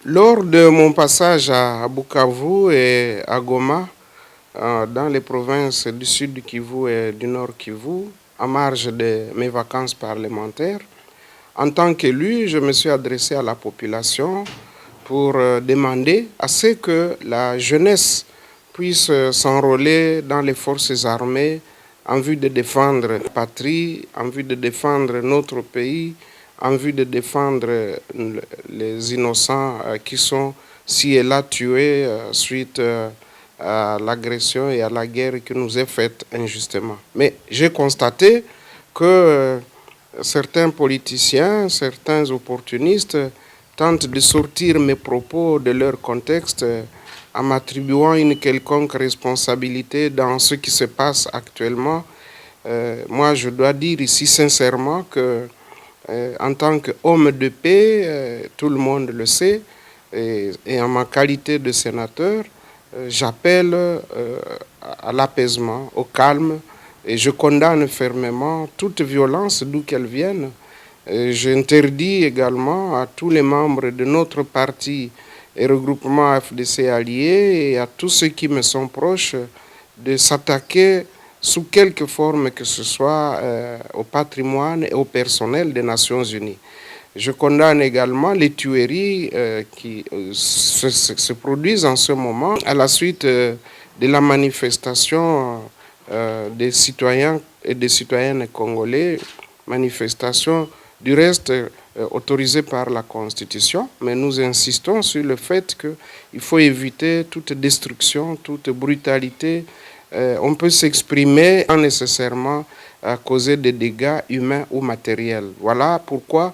Lors de mon passage à Bukavu et à Goma, dans les provinces du sud Kivu et du nord Kivu, à marge de mes vacances parlementaires, en tant qu'élu, je me suis adressé à la population pour demander à ce que la jeunesse puisse s'enrôler dans les forces armées en vue de défendre la patrie, en vue de défendre notre pays, en vue de défendre les innocents qui sont ci et là tués suite à l'agression et à la guerre qui nous est faite injustement. Mais j'ai constaté que certains politiciens, certains opportunistes tentent de sortir mes propos de leur contexte en m'attribuant une quelconque responsabilité dans ce qui se passe actuellement. Moi, je dois dire ici sincèrement que, en tant qu'homme de paix, tout le monde le sait, et en ma qualité de sénateur, j'appelle à l'apaisement, au calme, et je condamne fermement toute violence d'où qu'elle vienne. J'interdis également à tous les membres de notre parti et regroupement FDC alliés et à tous ceux qui me sont proches de s'attaquer sous quelque forme que ce soit au patrimoine et au personnel des Nations Unies. Je condamne également les tueries qui se produisent en ce moment à la suite de la manifestation des citoyens et des citoyennes congolais, manifestation du reste autorisée par la Constitution, mais nous insistons sur le fait qu'il faut éviter toute destruction, toute brutalité. On peut s'exprimer sans nécessairement causer des dégâts humains ou matériels. Voilà pourquoi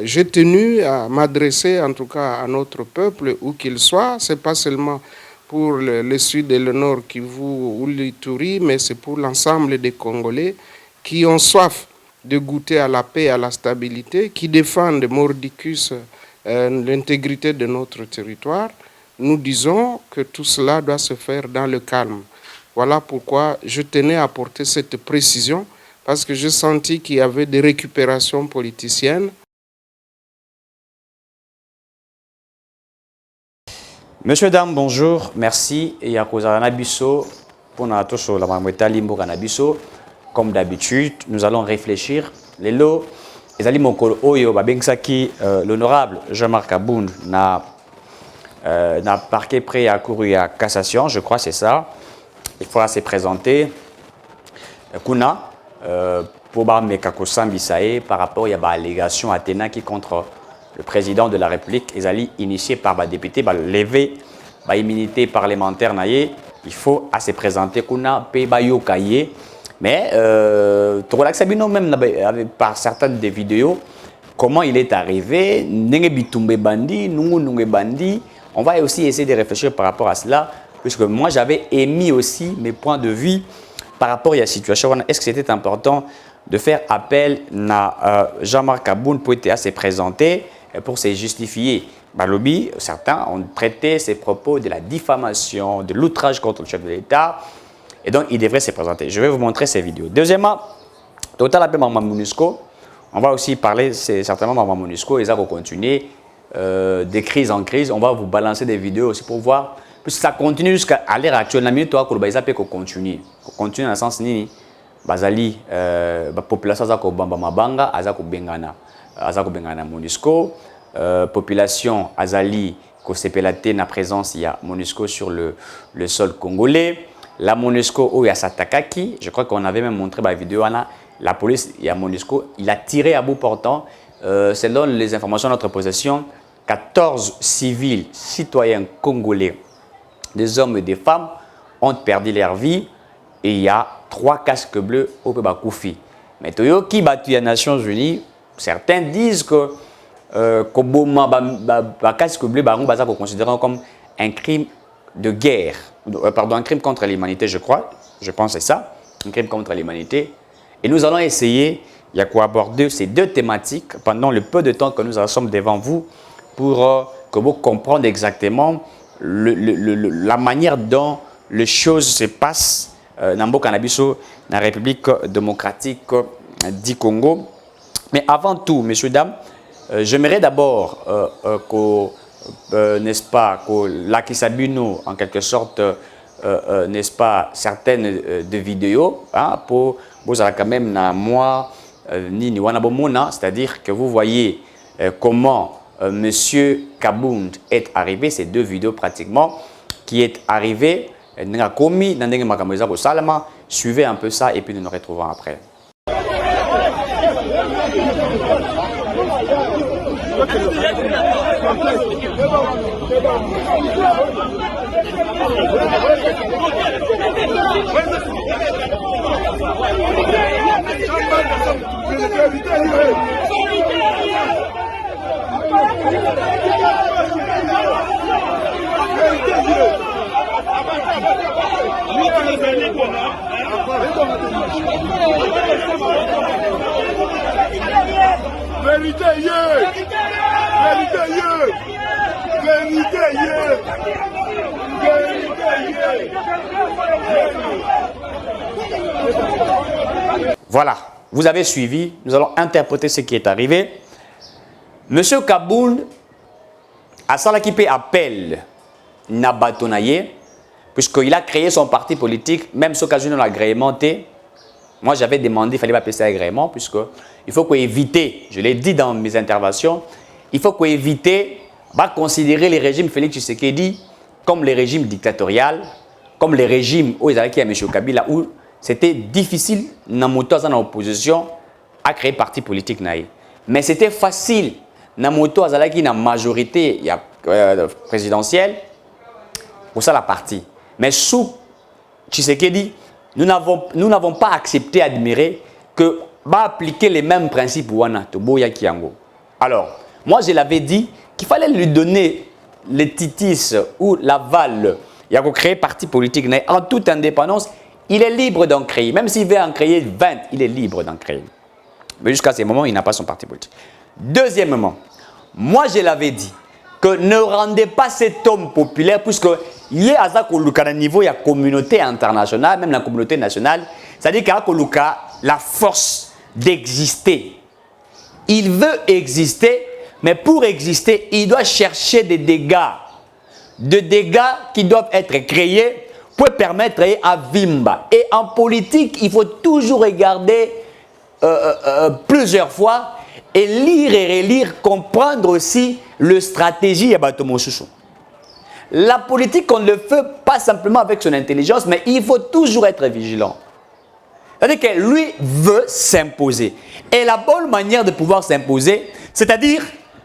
j'ai tenu à m'adresser en tout cas à notre peuple, où qu'il soit. Ce n'est pas seulement pour le sud et le nord Kivu ou l'Ituri, mais c'est pour l'ensemble des Congolais qui ont soif de goûter à la paix et à la stabilité, qui défendent mordicus l'intégrité de notre territoire. Nous disons que tout cela doit se faire dans le calme. Voilà pourquoi je tenais à apporter cette précision, parce que j'ai senti qu'il y avait des récupérations politiciennes. Monsieur, dame, bonjour, merci. Et à cause de Nabiso, pour notre la Mamoueta Limbo Nabiso, comme d'habitude, nous allons réfléchir. Les lots, les aliments Oyo, Babengsaki, l'honorable Jean-Marc Aboun n'a parquet prêt à courir à cassation, je crois, c'est ça. Il faudra se présenter. Kuna, pour Mekako Sambisae, par rapport à l'allégation Athéna qui contre le président de la République, Ezali, initié par les députés, lever l'immunité parlementaire, il faut à se présenter Kuna, Pebayo Kaye. Mais, même par certaines des vidéos, comment il est arrivé, on va aussi essayer de réfléchir par rapport à cela, puisque moi j'avais émis aussi mes points de vue par rapport à la situation. Est-ce que c'était important de faire appel à Jean-Marc Aboun pour se présenter, pour se justifier? Balobi, certains ont traité ses propos de la diffamation, de l'outrage contre le chef de l'État, et donc il devrait se présenter. Je vais vous montrer ces vidéos. Deuxièmement, total appel Maman MONUSCO, on va aussi parler, c'est certainement Maman MONUSCO, et ça va continuer de crise en crise. On va vous balancer des vidéos aussi pour voir, puisque ça continue jusqu'à l'heure actuelle. La minute, ça peut continuer. Continue dans le sens ni bazali population azako bamba mabanga azako bengana MONUSCO population azali ko sepelate na présence il y a MONUSCO sur le sol congolais. La MONUSCO où il y a Satakaki, je crois qu'on avait même montré la vidéo la police il y a MONUSCO, il a tiré à bout portant selon les informations de notre possession 14 civils citoyens congolais, des hommes et des femmes ont perdu leur vie et il y a 3 casques bleus au Koufi. Mais Toyo qui battu les Nations Unies, certains disent que casque bleu est considéré comme un crime de guerre, pardon, un crime contre l'humanité, je crois, je pense que c'est ça, un crime contre l'humanité. Et nous allons essayer, il y a quoi aborder ces deux thématiques pendant le peu de temps que nous sommes devant vous pour que vous compreniez exactement la manière dont les choses se passent dans la République démocratique du Congo. Mais avant tout, messieurs, dames, j'aimerais d'abord n'est-ce pas, la Kisabino, en quelque sorte, n'est-ce pas, certaines de vidéos, hein, pour vous avez quand même moi, ni Wanabomona, c'est-à-dire que vous voyez comment Monsieur Kabound est arrivé, ces deux vidéos pratiquement, qui est arrivé, suivez un peu ça et puis nous nous retrouvons après. Voilà, vous avez suivi, nous allons interpréter ce qui est arrivé. Monsieur Kabound, à ça qui fait appel Nabatonaye, puisqu'il a créé son parti politique, même ce cas où on l'a agrémenté. Moi, j'avais demandé, il fallait pas payer ça agrément, puisqu'il faut qu'on évite, je l'ai dit dans mes interventions, il faut qu'on évite de considérer les régimes Félix Tshisekedi comme les régimes dictatoriaux, comme les régimes où il y a M. Kabila, où c'était difficile, dans l'opposition, à créer parti politique. Mais c'était facile, dans la majorité présidentielle, pour ça la partie. Mais sous Tshisekedi, nous n'avons pas accepté, admiré que va appliquer les mêmes principes Wana Toboya Kiango. Alors, moi je l'avais dit qu'il fallait lui donner les titis ou l'aval. Il y a créé parti politique en toute indépendance. Il est libre d'en créer. Même s'il veut en créer 20, il est libre d'en créer. Mais jusqu'à ce moment, il n'a pas son parti politique. Deuxièmement, moi je l'avais dit que ne rendez pas cet homme populaire, puisque il y a un niveau, il y a communauté internationale, même la communauté nationale, c'est-à-dire qu'il y a la force d'exister. Il veut exister, mais pour exister, il doit chercher des dégâts. Des dégâts qui doivent être créés pour permettre à Vimba. Et en politique, il faut toujours regarder plusieurs fois et lire et relire, comprendre aussi la stratégie à Batomosusu. La politique, on ne le fait pas simplement avec son intelligence, mais il faut toujours être vigilant. C'est-à-dire que lui veut s'imposer. Et la bonne manière de pouvoir s'imposer, c'est-à-dire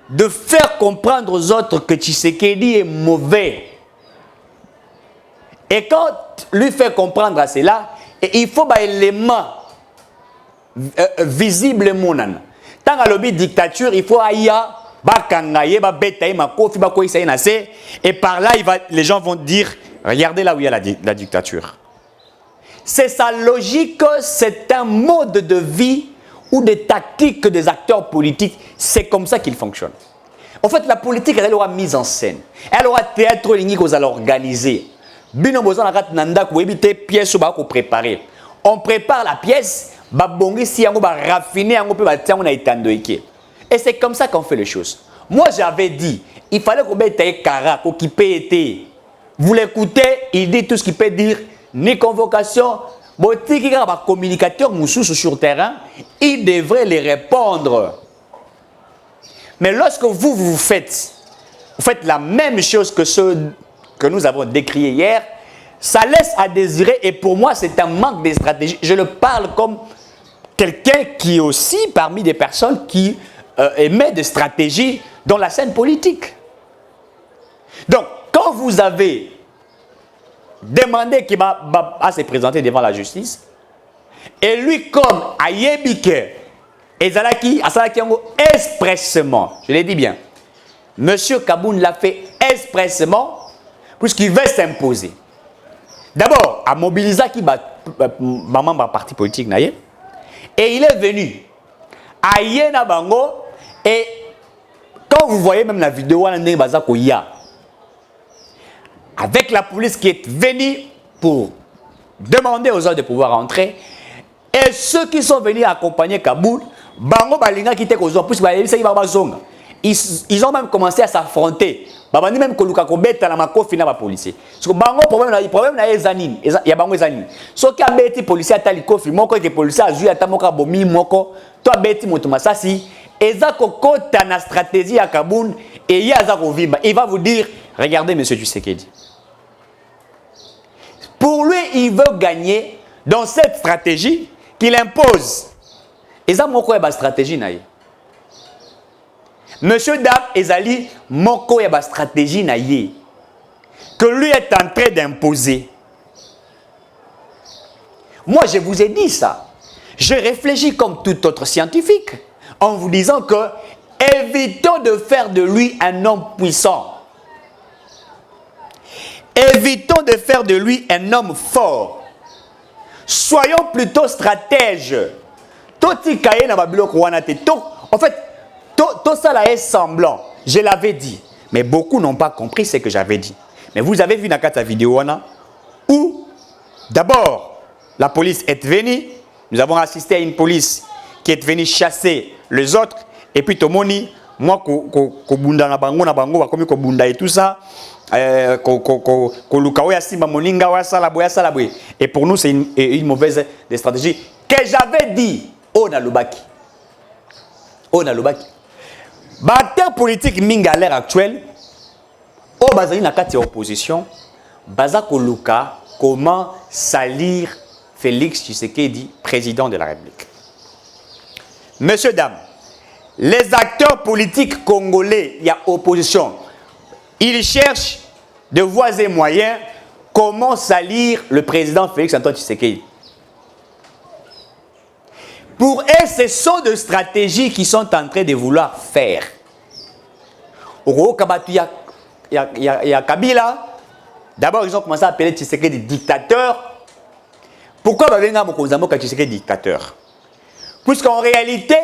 de faire comprendre aux autres que Tshisekedi est mauvais. Et quand lui fait comprendre à cela, il faut un élément visible. Tant que le dictature, il faut et par là, les gens vont dire, regardez là où il y a la dictature. C'est sa logique, c'est un mode de vie ou des tactiques des acteurs politiques. C'est comme ça qu'ils fonctionnent. En fait, la politique, elle aura mise en scène. Elle aura théâtre ligne qu'on allons organiser. On prépare la pièce, et c'est comme ça qu'on fait les choses. Moi, j'avais dit, il fallait qu'on mette un Kara, qui peut être. Vous l'écoutez, il dit tout ce qu'il peut dire, ni convocation. Si un communicateur sur le terrain, il devrait les répondre. Mais lorsque vous faites la même chose que ce que nous avons décrit hier, ça laisse à désirer et pour moi, c'est un manque de stratégie. Je le parle comme quelqu'un qui est aussi parmi des personnes qui émet des stratégies dans la scène politique. Donc, quand vous avez demandé qu'il va se présenter devant la justice, et lui, comme Ayebike, Ezalaki, expressement, je l'ai dit bien, M. Kabound l'a fait expressement, puisqu'il veut s'imposer. D'abord, à mobiliser qui membre parti politique, et il est venu à Yena Bango, et quand vous voyez même la vidéo, avec la police qui est venue pour demander aux autres de pouvoir entrer, et ceux qui sont venus accompagner Kabound, Bango Balinga qui était aux autres, puisque ils ont même commencé à s'affronter. Babandi même koluka kobeta na makofi na ba policier. Parce que bango problème na ezanine, ya bango ezanine. So ki abeti policier atali kofi moko ke policier azui atamoka bomi moko, to abeti moto masasi, eza kokota na stratégie ya Kaboun et il y a za kovimba. Il va vous dire, regardez monsieur Tshisekedi. Pour lui, il veut gagner dans cette stratégie qu'il impose. Eza moko ya ba stratégie na ye. Monsieur Dam Ezali, moko ya ba stratégie na ye que lui est en train d'imposer. Moi, je vous ai dit ça. Je réfléchis comme tout autre scientifique en vous disant que évitons de faire de lui un homme puissant. Évitons de faire de lui un homme fort. Soyons plutôt stratèges. En fait, tout ça là est semblant. Je l'avais dit. Mais beaucoup n'ont pas compris ce que j'avais dit. Mais vous avez vu dans la vidéo où d'abord la police est venue. Nous avons assisté à une police qui est venue chasser les autres. Et puis Tomoni, moi, kobunda na bango bakomi kobunda et tout ça. Et pour nous, c'est une mauvaise stratégie que j'avais dit. On a l'obaki. L'acteur politique minga à l'heure actuelle, au bazali na kati opposition, baza koluka comment salir Félix Tshisekedi, président de la République. Messieurs, dames, les acteurs politiques congolais, il y a opposition. Ils cherchent de voies et moyens comment salir le président Félix Antoine Tshisekedi. Pour eux, ce sont des stratégies qu'ils sont en train de vouloir faire. Au il y a Kabila. D'abord, ils ont commencé à appeler Tshisekedi dictateur. Pourquoi Tshisekedi dictateur? Puisqu'en réalité,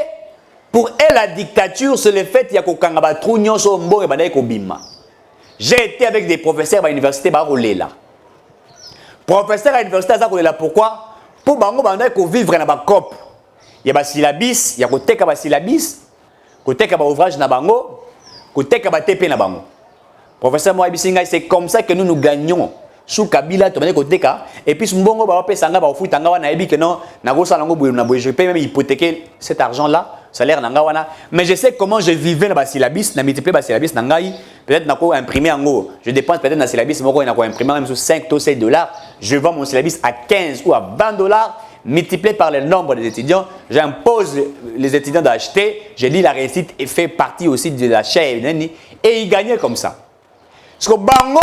pour eux, la dictature, c'est le fait qu'il y a j'ai été avec des professeurs à l'université Barolela. Professeurs à l'université Barolela, pourquoi? Pour vivre dans la COP. Il y a des syllabis, il y a des syllabis, il y a des ouvrages, il y a des TP. Professeur Moabi Singa, c'est comme ça que nous gagnons. Sous Kabila, et puis, Mbongo va faire ça, je peux même hypothéquer cet argent-là, salaire nangawana. Mais je sais comment je vivais dans la syllabis, na multiplié la syllabis nangai. Peut-être nako imprimé en haut. Je dépense peut-être dans la syllabis, moi nako imprimé même sur 5 ou 7 $. Je vends mon syllabis à 15 ou à 20 $, multiplié par le nombre des étudiants. J'impose les étudiants d'acheter. Je lis la réussite et fait partie aussi de la chaîne. Et ils gagnaient comme ça. Parce que Bango,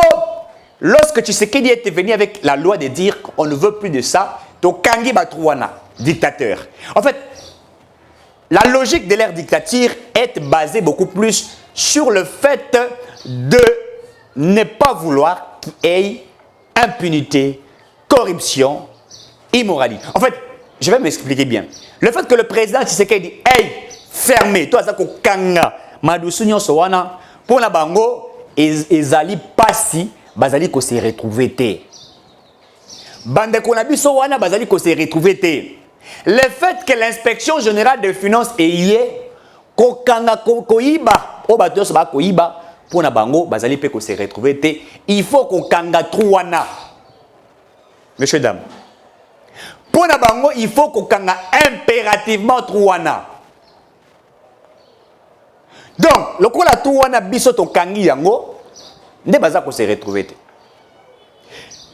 lorsque Tshisekedi était venu avec la loi de dire qu'on ne veut plus de ça, donc Kangi Batrouana, dictateur. En fait, la logique de leur dictature est basée beaucoup plus sur le fait de ne pas vouloir qu'il y ait impunité, corruption, immoralité. En fait, je vais m'expliquer bien. Le fait que le président Tshisekedi dit « Hey, fermez, toi, ça kanga, madousunyo sowana, pour la bango, ezali pasi, bazali ko se retrouver te. Bande konabiso wana, bazali ko se retrouver te. Le fait que l'inspection générale des finances est hier, koiba, pour na bango, bazali pe ko se retrouver te. Il faut qu'on kanga trouana. Messieurs, dames. Pour na bango, il faut qu'on kanga impérativement trouana. Donc, le coup la trouana biso to kangi yango, ne baza ko se retrouver te.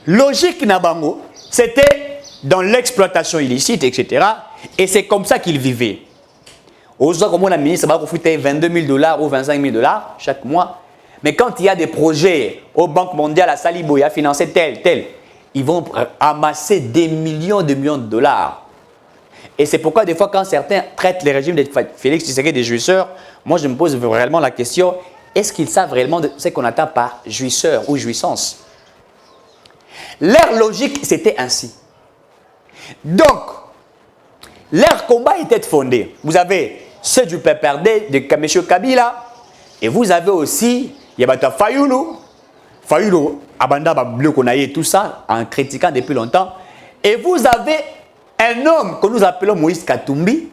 Logique na bango, c'était dans l'exploitation illicite, etc. Et c'est comme ça qu'ils vivaient. Aujourd'hui, comme on a ministre, ça va coûter 22 000 $ ou 25 000 $ chaque mois. Mais quand il y a des projets aux banques mondiales, à Salibo, il y a financé tel, ils vont amasser des millions de dollars. Et c'est pourquoi des fois, quand certains traitent les régimes de Félix Tshisekedi des jouisseurs, moi je me pose réellement la question, est-ce qu'ils savent réellement ce qu'on attend par jouisseur ou jouissance? Leur logique, c'était ainsi. Donc, leur combat était fondé. Vous avez ceux du PPRD de M. Kabila, et vous avez aussi Yabata Fayoulou, Abanda Bleu Konaye, tout ça, en critiquant depuis longtemps. Et vous avez un homme que nous appelons Moïse Katumbi,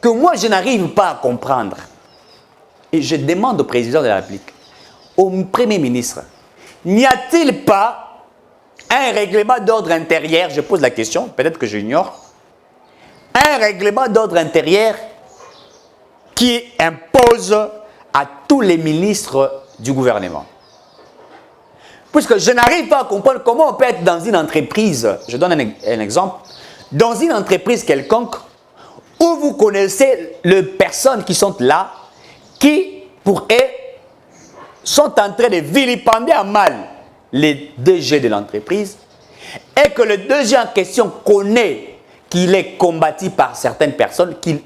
que moi je n'arrive pas à comprendre. Et je demande au président de la République, au Premier ministre, n'y a-t-il pas un règlement d'ordre intérieur, je pose la question, peut-être que j'ignore, un règlement d'ordre intérieur qui impose à tous les ministres du gouvernement. Puisque je n'arrive pas à comprendre comment on peut être dans une entreprise, je donne un exemple, dans une entreprise quelconque, où vous connaissez les personnes qui sont là, qui, pour eux, sont en train de vilipender à mal les DG de l'entreprise, et que le DG en question connaît qu'il est combattu par certaines personnes qui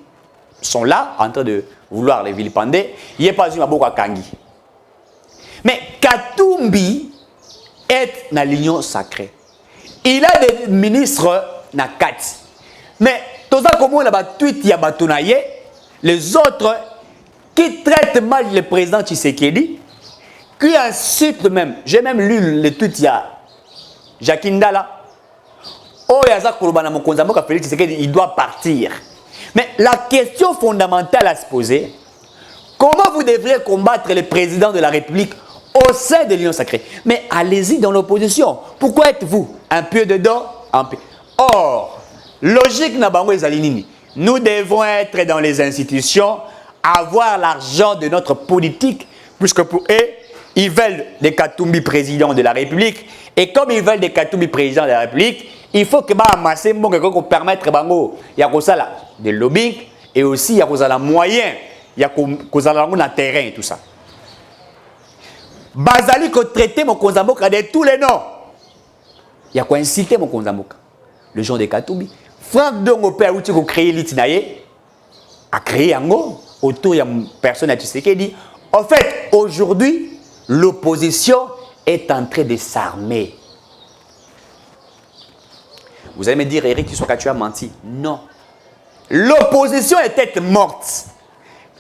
sont là, en train de vouloir les vilipender, il n'est pas une Maboko Kangi. Mais Katumbi est dans l'union sacrée. Il a des ministres na kati. Mais tout ça comme on a tweet ya batunaye, les autres qui traitent mal le président Tshisekedi, qui insultent même, j'ai même lu le tweet ya Jakindala. Oh yaza kolobana mokonza mboka Félix Tshisekedi, il doit partir. Mais la question fondamentale à se poser, comment vous devriez combattre le président de la République au sein de l'Union sacrée? Mais allez-y dans l'opposition. Pourquoi êtes-vous un pied dedans, un pied? Or, logique na bango ezali nini? Nous devons être dans les institutions, avoir l'argent de notre politique, puisque pour eux, ils veulent des Katumbi président de la République. Et comme ils veulent des Katumbi président de la République, il faut que amasser pour permettre bango ya kosala de lobbying et aussi ya kosala moyen ya kozala na terrain et tout ça. Bazali ko traiter mon konzamboka de tous les noms. Il y a quoi inciter mon konzamboka. Le genre de Katumbi. Franck Dongo père outi ko créer l'itinaye a créé yango autour ya personne à Tshisekedi. En fait, aujourd'hui, l'opposition est en train de s'armer. Vous allez me dire, Eric, tu as menti. Non. L'opposition était morte.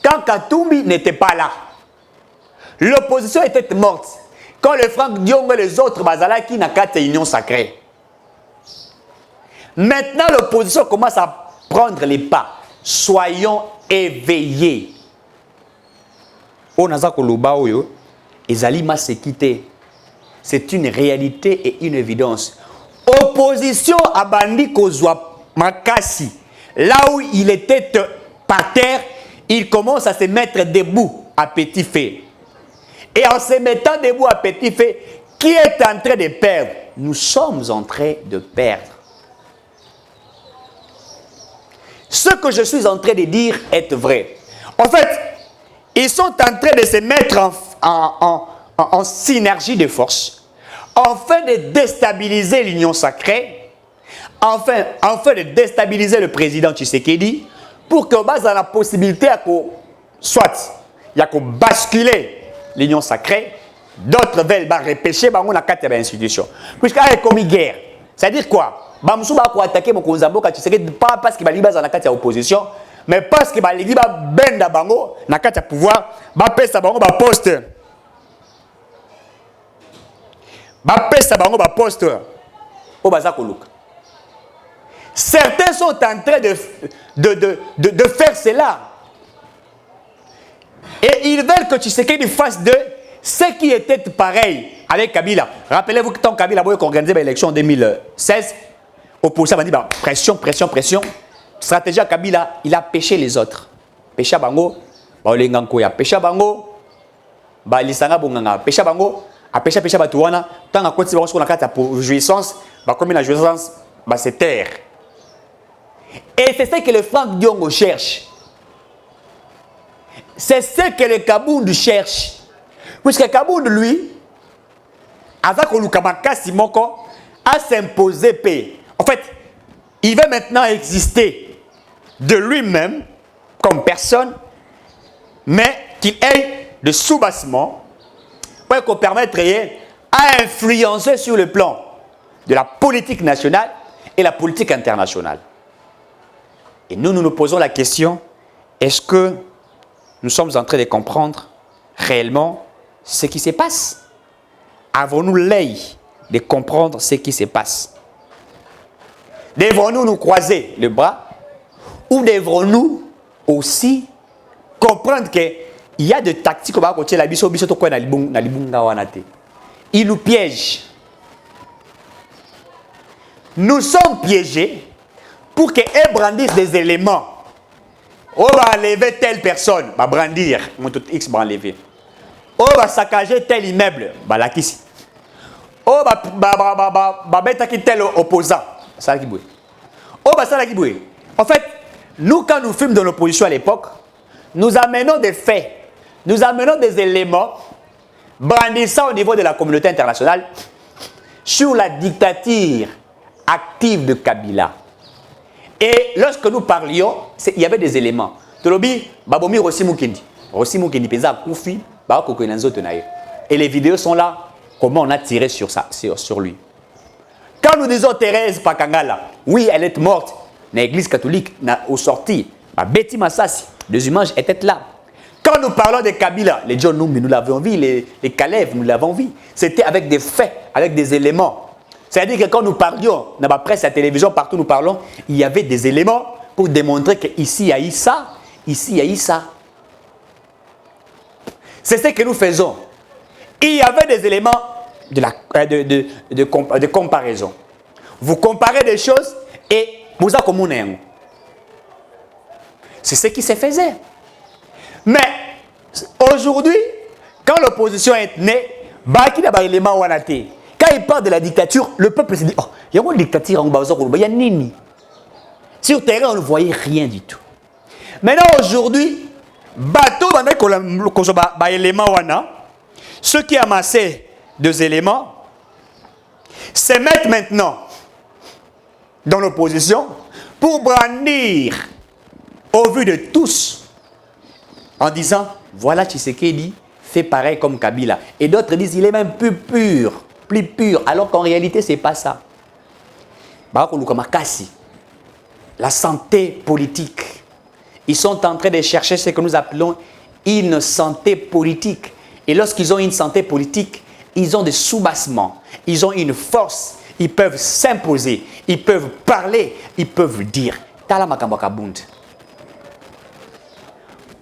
Quand Katumbi n'était pas là. L'opposition était morte. Quand le Franck Diongo et les autres, Bazala qui n'a qu'à union sacrée. Maintenant, l'opposition commence à prendre les pas. Soyons éveillés. C'est une réalité et une évidence. Opposition à Bandi Kozwa Makasi. Là où il était par terre, il commence à se mettre debout à petit feu. Et en se mettant debout à petit feu, qui est en train de perdre? Nous sommes en train de perdre. Ce que je suis en train de dire est vrai. En fait, ils sont en train de se mettre en synergie de force, afin de déstabiliser l'union sacrée, afin de déstabiliser le président Tshisekedi, pour que base à la possibilité soit il y a qu'on basculer l'union sacrée, d'autres veulent repêcher dans la carte de l'institution. Puisqu'il y a comme guerre. C'est-à-dire quoi? Bamsou va attaquer mon konzamboka Tshisekedi pas parce qu'il va libérer dans la carte de l'opposition, mais parce qu'il va libérer benda bango na carte de pouvoir, va pesa bango ba poste. Ba pesa bango ba poste. O baza koluka. Certains sont en train de faire cela. Et ils veulent que Tshisekedi fasse de ce qui était pareil avec Kabila. Rappelez-vous que quand Kabila a organisé l'élection en 2016, opposition a dit pression, pression, pression. Stratégie à Kabila, il a pêché les autres. Pêché à Bango, Baolenganko, il a pêché à Bango, Balisanga Bonganga, pêché à Bango, a pêché à Batouana, tant à continuer sur la carte pour jouissance, comme la jouissance, c'est terre. Et c'est ce que le Franck Diongo cherche. C'est ce que le Kabound cherche. Puisque Kabound, lui, avec Olukamaka Simoko, a s'imposé paix. En fait, il veut maintenant exister de lui-même comme personne, mais qu'il ait de sous-bassement pour qu'on permette à influencer sur le plan de la politique nationale et la politique internationale. Et nous posons la question, est-ce que nous sommes en train de comprendre réellement ce qui se passe? Avons-nous l'œil de comprendre ce qui se passe? Devrons-nous nous croiser les bras ou devrons-nous aussi comprendre qu'il il y a des tactiques qu'on va côté la biso to quoi na libunga wanate. Il nous piège. Nous sommes piégés pour qu'ils brandissent des éléments. On va enlever telle personne, va brandir, mon tout X va enlever. On va saccager tel immeuble, va la kissi. On va mettre tel opposant, ça qui bouge. On va ça qui bouge. En fait, nous quand nous filmons dans l'opposition à l'époque, nous amenons des faits, nous amenons des éléments brandissant au niveau de la communauté internationale sur la dictature active de Kabila. Et lorsque nous parlions, il y avait des éléments. Tolobi, Babomi Rossi Mukendi. Rossi Mukendi pesa Koufi, et les vidéos sont là. Comment on a tiré sur ça, sur lui. Quand nous disons Thérèse Pakangala, oui, elle est morte. Dans l'église catholique, au sorti, Betty Massassi, les images étaient là. Quand nous parlons de Kabila, les John Numbi, nous l'avons vu, les Kalev, nous l'avons vu. C'était avec des faits, avec des éléments. C'est-à-dire que quand nous parlions, dans la presse, la télévision, partout nous parlons, il y avait des éléments pour démontrer qu'ici il y a eu ça, ici il y a eu ça. C'est ce que nous faisons. Il y avait des éléments de comparaison. Vous comparez des choses et vous avez comme un. C'est ce qui se faisait. Mais aujourd'hui, quand l'opposition est née, Baki n'a pas d'éléments wanate. Quand il parle de la dictature, le peuple se dit, oh, il y a une dictature en Bazo, il y a Nini. Sur terrain, on ne voyait rien du tout. Maintenant, aujourd'hui, bateau, ceux qui amassaient des éléments se mettent maintenant dans l'opposition pour brandir au vu de tous en disant, voilà Tshisekedi fait pareil comme Kabila. Et d'autres disent, il est même plus pur, alors qu'en réalité, ce n'est pas ça. La santé politique. Ils sont en train de chercher ce que nous appelons une santé politique. Et lorsqu'ils ont une santé politique, ils ont des soubassements, ils ont une force, ils peuvent s'imposer, ils peuvent parler, ils peuvent dire. Tala makambo kabund.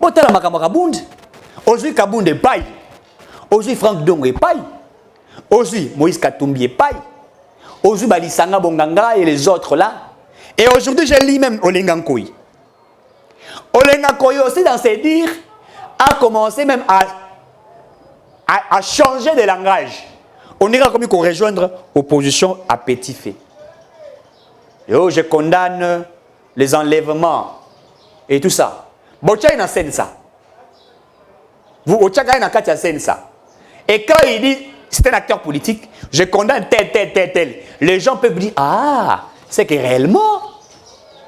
Bon, tala makambo kabund. Aujourd'hui, Kabund est paille. Aujourd'hui, Franck Dong est paille. Aujourd'hui, Moïse Katumbi est paille. Aujourd'hui, Balisanga Bonganga et les autres là. Et aujourd'hui, je lis même Olengankoy. Olengankoy aussi, dans ses dires, a commencé même à changer de langage. On ira comme qu'on rejoindre l'opposition à petit fait. Yo, je condamne les enlèvements et tout ça. Bocha ina scène ça. Vous, Ochaka ina katia scène ça. Et quand il dit, c'est un acteur politique, je condamne tel. Les gens peuvent dire, ah, c'est que réellement,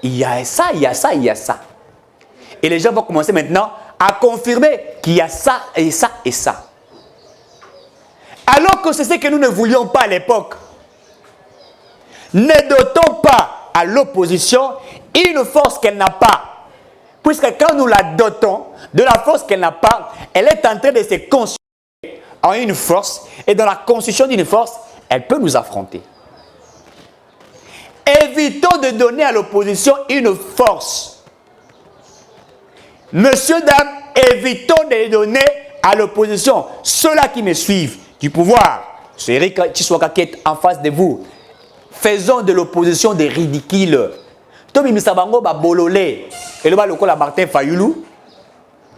il y a ça, il y a ça, il y a ça. Et les gens vont commencer maintenant à confirmer qu'il y a ça et ça et ça. Alors que c'est ce que nous ne voulions pas à l'époque. Ne dotons pas à l'opposition une force qu'elle n'a pas. Puisque quand nous la dotons de la force qu'elle n'a pas, elle est en train de se construire en une force. Et dans la construction d'une force, elle peut nous affronter. Évitons de donner à l'opposition une force. Monsieur, dame, évitons de donner à l'opposition, ceux-là qui me suivent, du pouvoir, c'est Eric Tshisekedi qui est en face de vous. Faisons de l'opposition des ridicules. Tobi Misabango ba bololé. Et le bas le col à Martin Fayoulou.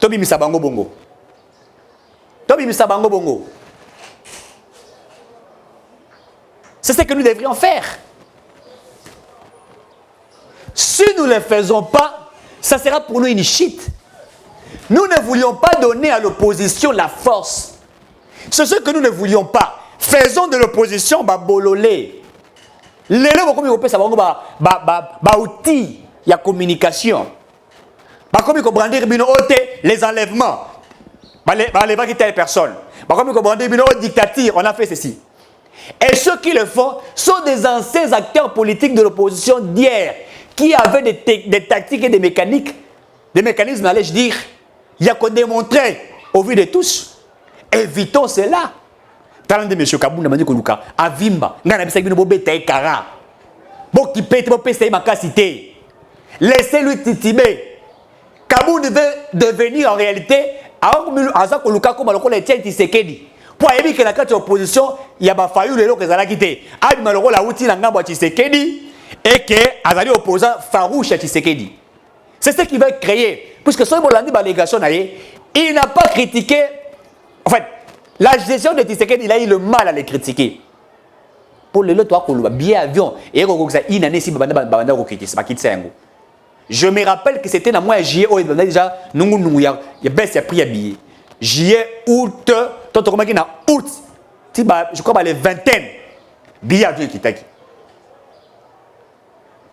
Tobi Misabango bongo. Tobi Misabango bongo. C'est ce que nous devrions faire. Si nous ne le faisons pas, ça sera pour nous une chute. Nous ne voulions pas donner à l'opposition la force. C'est ce que nous ne voulions pas. Faisons de l'opposition bololé. Les gens comme ils ça va outil il y a communication. Comme ils brandir les enlèvements. Les telle personne. Comme ils brandir dictature, on a fait ceci. Et ceux qui le font sont des anciens acteurs politiques de l'opposition d'hier qui avaient des tactiques et des mécaniques, des mécanismes, allais-je dire, il y a qu'on démontrer au vu de tous. Évitons cela. Talent de M. Kabunda m'a dit que Luka, Avimba, Nana Bissagino Bobeta et Kara. Boki Pete Bopé ma cité. Laissez-lui titimer. Kabunda veut devenir en réalité aza koluka koma lokola Etienne Tshisekedi po ayebi ke na kati opposition ya ba fayu lelo kezalaki te abima lokola uti na ngambo ya Tshisekedi et que azali opposant farouche à Tshisekedi. C'est ce qui va créer puisque son bolandi balégation naie il n'a pas critiqué en fait la gestion de Tshisekedi il a eu le mal à les critiquer. Pour le toi koluba billet avion et ko ça une année si banda ko critiquer ba kitsa yango. Je me rappelle que c'était dans mois de juillet, il y a déjà il baisse le prix à billet. Juillet, août, tant que na août, je crois les vingtaines billets à qui t'a.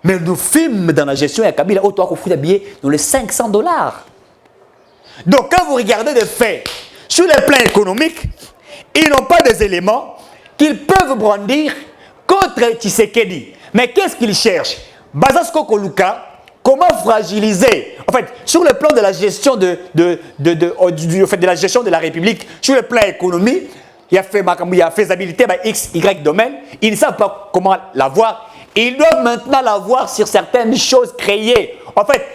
Mais nous films dans la gestion à Kabila, autant qu'on fout des billets dans les $500. Donc quand vous regardez des faits sur le plan économique, ils n'ont pas des éléments qu'ils peuvent brandir contre Tshisekedi. Mais qu'est-ce qu'ils cherchent? Bazasko Koluka. Comment fragiliser, en fait, sur le plan de la gestion de la gestion de la République, sur le plan économique, il y a faisabilité par X, Y domaine, ils ne savent pas comment l'avoir, ils doivent maintenant l'avoir sur certaines choses créées. En fait,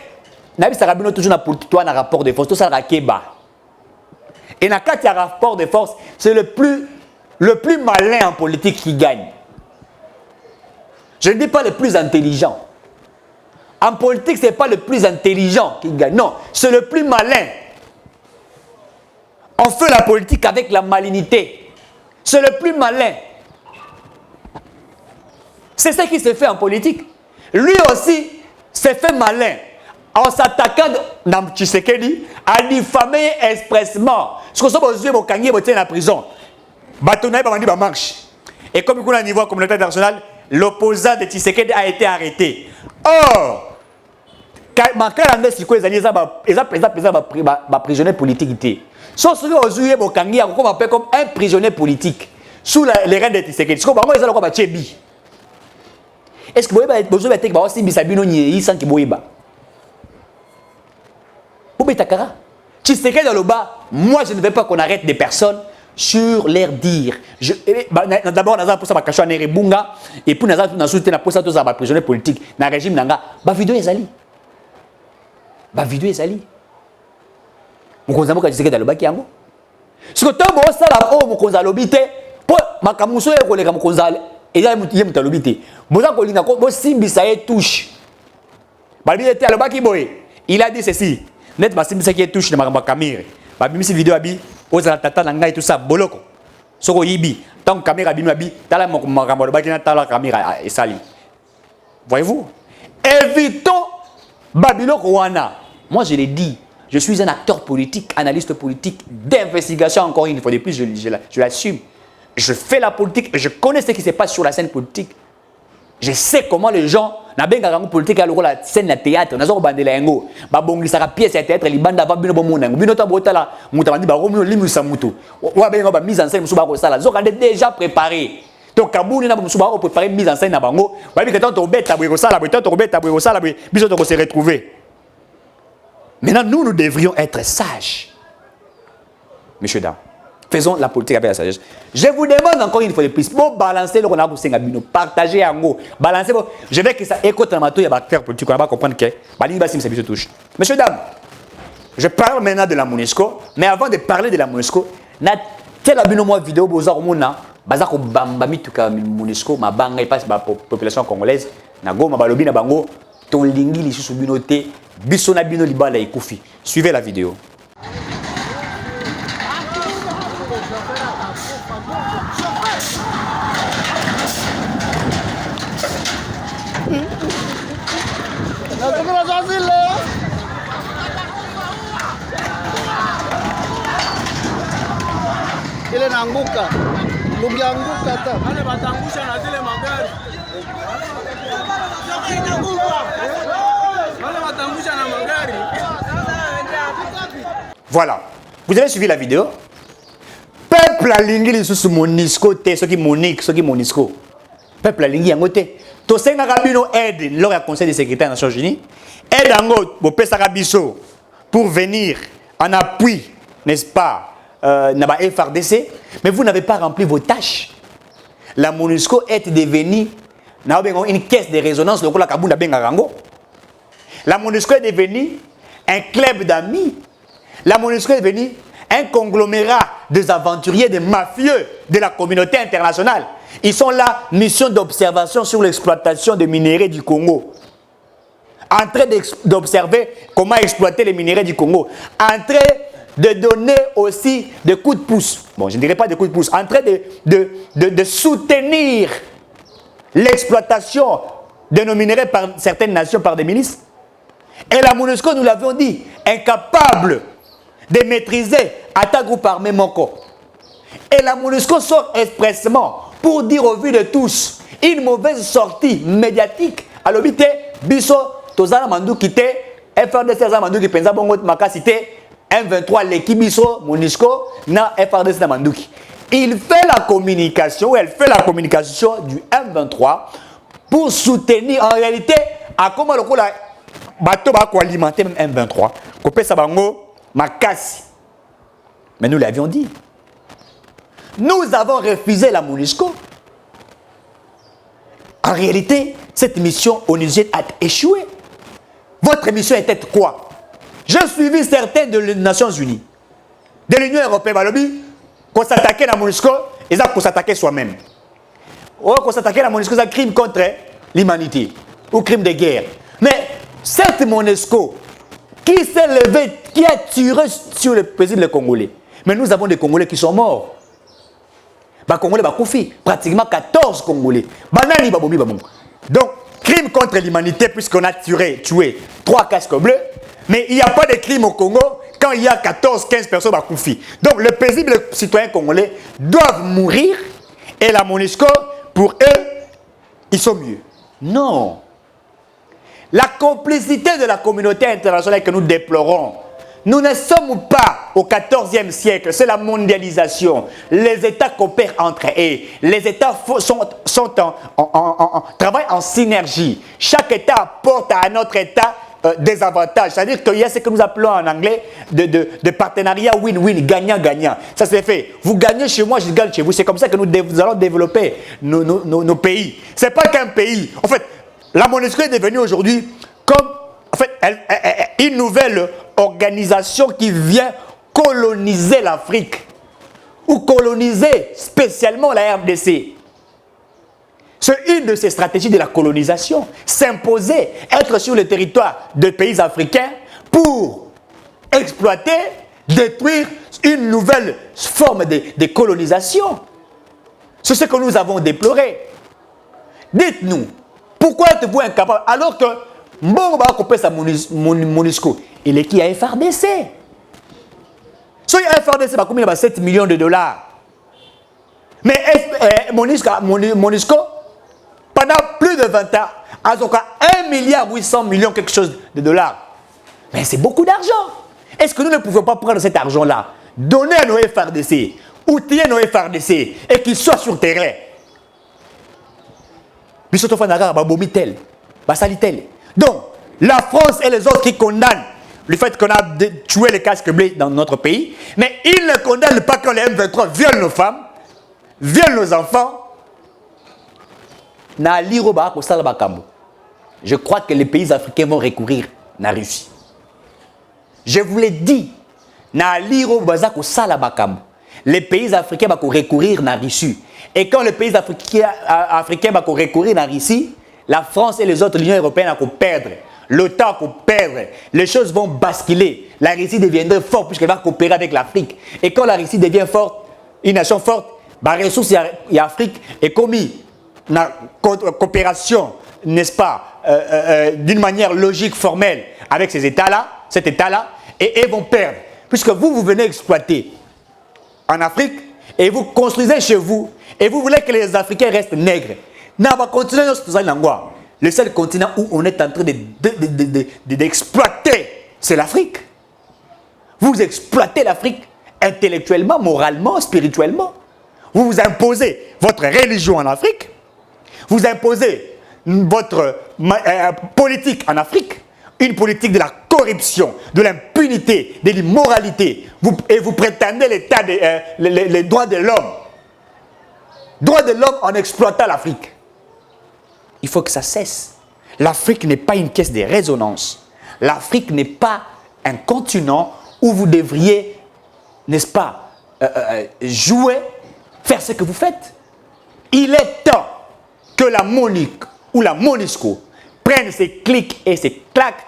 Nabi Sarabino toujours pour toi un rapport de force, tout ça rakeba. Et dans le rapport de force, c'est le plus malin en politique qui gagne. Je ne dis pas le plus intelligent. En politique, ce n'est pas le plus intelligent qui gagne. Non, c'est le plus malin. On fait la politique avec la malignité. C'est le plus malin. C'est ce qui se fait en politique. Lui aussi s'est fait malin en s'attaquant dans Tshisekedi à diffamer expressement. Ce que vous avez dit, vous êtes en prison. Batonaï, vous marche. Et comme il y a un niveau communautaire international, l'opposant de Tshisekedi a été arrêté. Or, Makala si quoi les prisonnier politique. Sauf que vous avez comme un prisonnier politique sous les règles de Tshisekedi. Est-ce que vous avez besoin de faire aussi Bisabino Niyi sans que vous ayez Tshisekedi dans le bas, moi je ne veux pas qu'on arrête des personnes sur leur dire. D'abord, nous avons pour ça ma Bunga et puis nous avons soutenu pour ça tous les prisonniers politiques dans le régime nanga. Ba vidéo ezali. Ba vidéo ezali. Mukonza moka Tshisekedi dans le bas kiango. Ce que tant bon ça là oh mukonza lobité pour makamuso e koleka mukonza et ya muta lobité. Boza kolinga ko bo simbisa e touche. Ba vidéo était à le bas ki boy. Il a dit ceci. Net ba simbisa qui touche de makamire. Ba bimisi vidéo abi ozala tata na ngai tout ça boloko soko yibi tant caméra bima bi tala makambo ba kina tala caméra esali. Voyez-vous, évitons babiloko wana. Moi je l'ai dit, je suis un acteur politique, analyste politique d'investigation encore une fois de plus, je l'assume. Je fais la politique et je connais ce qui se passe sur la scène politique. Je sais comment les gens na benga rango politique à la scène de théâtre nazo bandela yango ba bongisaka pièce ya théâtre libanda ba bino bomona bino ta botala mutabandi ba romino limusa mutu wa benga ba mise en scène musuba ko sala zokande déjà préparé donc kabuni na musuba ko préparer mise en scène na bango ba bi que tant beta bwe ko sala bwe tant beta bwe ko sala bwe biso to ko se retrouver. Maintenant nous devrions être sages. Messieurs dames, faisons la politique avec la sagesse. Je vous demande encore une fois de plus, pour balancer le renard pour Sengabino, partagez en haut, balancez. Je vais que ça écoute dans ma tour, il y a acteurs politiques, on va comprendre que Baling Bassim se touche. Messieurs, dames, je parle maintenant de la MONUSCO, mais avant de parler de la MONUSCO, na tel abino moi vidéo bozar mona, bazako bambami tuka MONUSCO, ma banga et passe la population congolaise, na go ma balobi na bango, ton lingi li sous binoté, bisona bino libala et koufi. Suivez la vidéo. Ile naanguka. Lungianguka hata. Wale watangusha na zile magari. Wale watangusha na magari. Voilà. Vous avez suivi la vidéo. Peuple alingi lisusu MONUSCO te soki Monique soki MONUSCO. Peuple alingi yango te. To senga kabino aide lors du Conseil de sécurité des Nations Unies. Aide yango bo pesaka biso pour venir en appui, n'est-ce pas? N'a FRDC, mais vous n'avez pas rempli vos tâches. La MONUSCO est devenue une caisse de résonance. La MONUSCO est devenue un club d'amis. La MONUSCO est devenue un conglomérat des aventuriers, des mafieux de la communauté internationale. Ils sont là, mission d'observation sur l'exploitation des minéraux du Congo. En train d'observer comment exploiter les minéraux du Congo. En train de donner aussi des coups de pouce. Bon, je ne dirais pas des coups de pouce. En train de soutenir l'exploitation de nos minéraux par certaines nations, par des milices. Et la MONUSCO, nous l'avions dit, incapable de maîtriser attaque groupe armé Moko. Et la MONUSCO sort expressément pour dire au vu de tous une mauvaise sortie médiatique à l'obité biso tozana mandu kité FRDC za mandu ki penza bongo makasité M23 l'équipe biso MONUSCO na FRDC na manduki. Il fait la communication, elle fait la communication du M23 pour soutenir en réalité à comment le coup la bateau va alimenter même M23 kopé sa bango makasi. Mais nous l'avions dit. Nous avons refusé la MONUSCO. En réalité, cette mission onusienne a échoué. Votre mission était quoi? J'ai suivi certains de les Nations Unies, de l'Union Européenne, qu'on s'attaquait à la MONUSCO, et ça qu'on s'attaquait soi-même. Ou qu'on s'attaquait à la MONUSCO, c'est un crime contre l'humanité, ou crime de guerre. Mais cette MONUSCO, qui s'est levée, qui a tiré sur le président des Congolais, mais nous avons des Congolais qui sont morts. Les Congolais ont pratiquement 14 Congolais. Donc, crime contre l'humanité puisqu'on a tué 3 casques bleus. Mais il n'y a pas de crime au Congo quand il y a 14-15 personnes qui ont donc, les paisibles citoyens congolais doivent mourir et la MONUSCO, pour eux, ils sont mieux. Non. La complicité de la communauté internationale que nous déplorons, nous ne sommes pas au XIVe siècle, c'est la mondialisation. Les États coopèrent entre eux. Les États travaillent en synergie. Chaque État apporte à un autre État des avantages. C'est-à-dire qu'il y a ce que nous appelons en anglais de partenariat win-win, gagnant-gagnant. Ça c'est fait. Vous gagnez chez moi, je gagne chez vous. C'est comme ça que nous allons développer nos pays. Ce n'est pas qu'un pays. En fait, la MONUSCO est devenue aujourd'hui comme une nouvelle organisation qui vient coloniser l'Afrique ou coloniser spécialement la RDC. C'est une de ces stratégies de la colonisation. S'imposer, être sur le territoire des pays africains pour exploiter, détruire une nouvelle forme de colonisation. C'est ce que nous avons déploré. Dites-nous, pourquoi êtes-vous incapable alors que Mbongo va couper sa MONUSCO. Il est qui a FRDC. Si FRDC va combien 7 millions de dollars. Mais MONUSCO, pendant plus de 20 ans, a donc 1 milliard 800 millions quelque chose de dollars. Mais c'est beaucoup d'argent. Est-ce que nous ne pouvons pas prendre cet argent-là, donner à nos FRDC, outiller nos FRDC et qu'ils soient sur le terrain? Donc, la France et les autres qui condamnent le fait qu'on a tué les casques bleus dans notre pays, mais ils ne condamnent pas quand les M23 violent nos femmes, violent nos enfants. Je crois que les pays africains vont recourir à la Russie. Je vous l'ai dit, les pays africains vont recourir à la Russie. Et quand les pays africains vont recourir à la Russie, la France et les autres, l'Union européenne vont perdre. L'OTAN va perdre. Les choses vont basculer. La Russie deviendrait forte puisqu'elle va coopérer avec l'Afrique. Et quand la Russie devient forte, une nation forte, les ressources de l'Afrique est commis une coopération, n'est-ce pas, d'une manière logique, formelle, avec ces États-là, cet État-là, et ils vont perdre. Puisque vous venez exploiter en Afrique et vous construisez chez vous, et vous voulez que les Africains restent nègres. Le seul continent où on est en train d'exploiter, c'est l'Afrique. Vous exploitez l'Afrique intellectuellement, moralement, spirituellement. Vous vous imposez votre religion en Afrique. Vous imposez votre politique en Afrique. Une politique de la corruption, de l'impunité, de l'immoralité. Et vous prétendez l'état les droits de l'homme. Droits de l'homme en exploitant l'Afrique. Il faut que ça cesse. L'Afrique n'est pas une caisse de résonance. L'Afrique n'est pas un continent où vous devriez, n'est-ce pas, jouer, faire ce que vous faites. Il est temps que la MONUC ou la MONUSCO prenne ses clics et ses claques,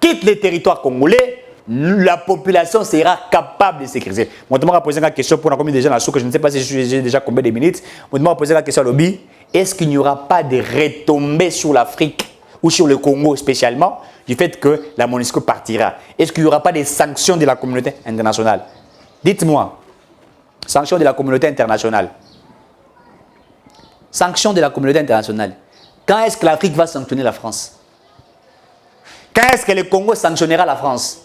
quitte les territoires congolais, la population sera capable de sécuriser. Moi, je vais poser une question pour combien de gens que je ne sais pas si j'ai déjà combien de minutes. Je vais poser la question à Lobby. Est-ce qu'il n'y aura pas de retombées sur l'Afrique ou sur le Congo spécialement du fait que la MONUSCO partira? Est-ce qu'il n'y aura pas des sanctions de la communauté internationale? Dites-moi. Sanctions de la communauté internationale. Sanctions de la communauté internationale. Quand est-ce que l'Afrique va sanctionner la France? Quand est-ce que le Congo sanctionnera la France?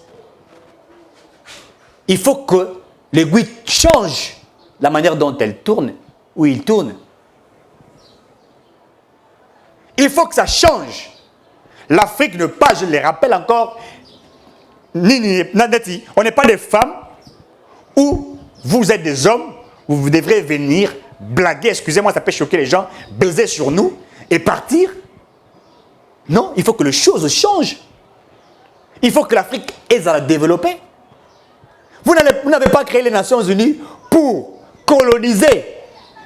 Il faut que l'aiguille change la manière dont elle tourne, ou il tourne. Il faut que ça change. L'Afrique ne pas, je le rappelle encore, on n'est pas des femmes où vous êtes des hommes, où vous devrez venir blaguer, excusez-moi, ça peut choquer les gens, baiser sur nous et partir. Non, il faut que les choses changent. Il faut que l'Afrique aide à la développer. Vous n'avez pas créé les Nations Unies pour coloniser.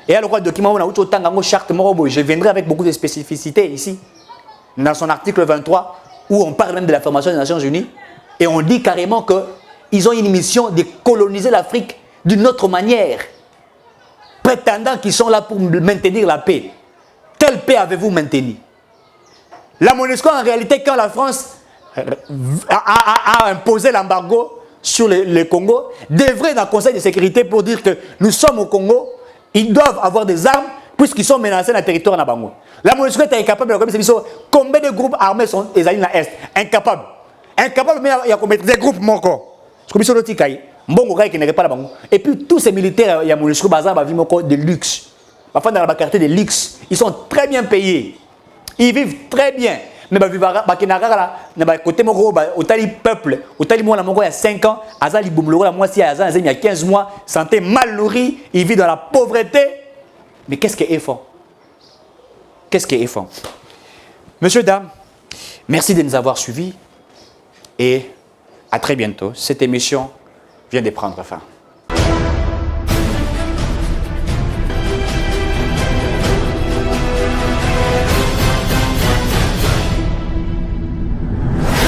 Et alors, le document, je viendrai avec beaucoup de spécificités ici, dans son article 23, où on parle même de la formation des Nations Unies, et on dit carrément qu'ils ont une mission de coloniser l'Afrique d'une autre manière, prétendant qu'ils sont là pour maintenir la paix. Quelle paix avez-vous maintenue? La MONUSCO, en réalité, quand la France a imposé l'embargo sur le Congo, devrait dans le Conseil de sécurité pour dire que nous sommes au Congo, ils doivent avoir des armes puisqu'ils sont menacés dans le territoire de Bango. La MONUSCO est incapable de commettre combien de groupes armés sont les alliés dans l'Est? Incapable. Incapable, mais il y a combien de groupes encore? Et puis tous ces militaires, il y a MONUSCO, de luxe. Parfois dans la quartier de luxe, ils sont très bien payés. Ils vivent très bien. Mais côté peuple, il y a 5 ans, il y a 15 mois, santé mal nourrie, il vit dans la pauvreté. Mais qu'est-ce qui est fort? Qu'est-ce qui est fort? Monsieur, dames, merci de nous avoir suivis et à très bientôt. Cette émission vient de prendre fin.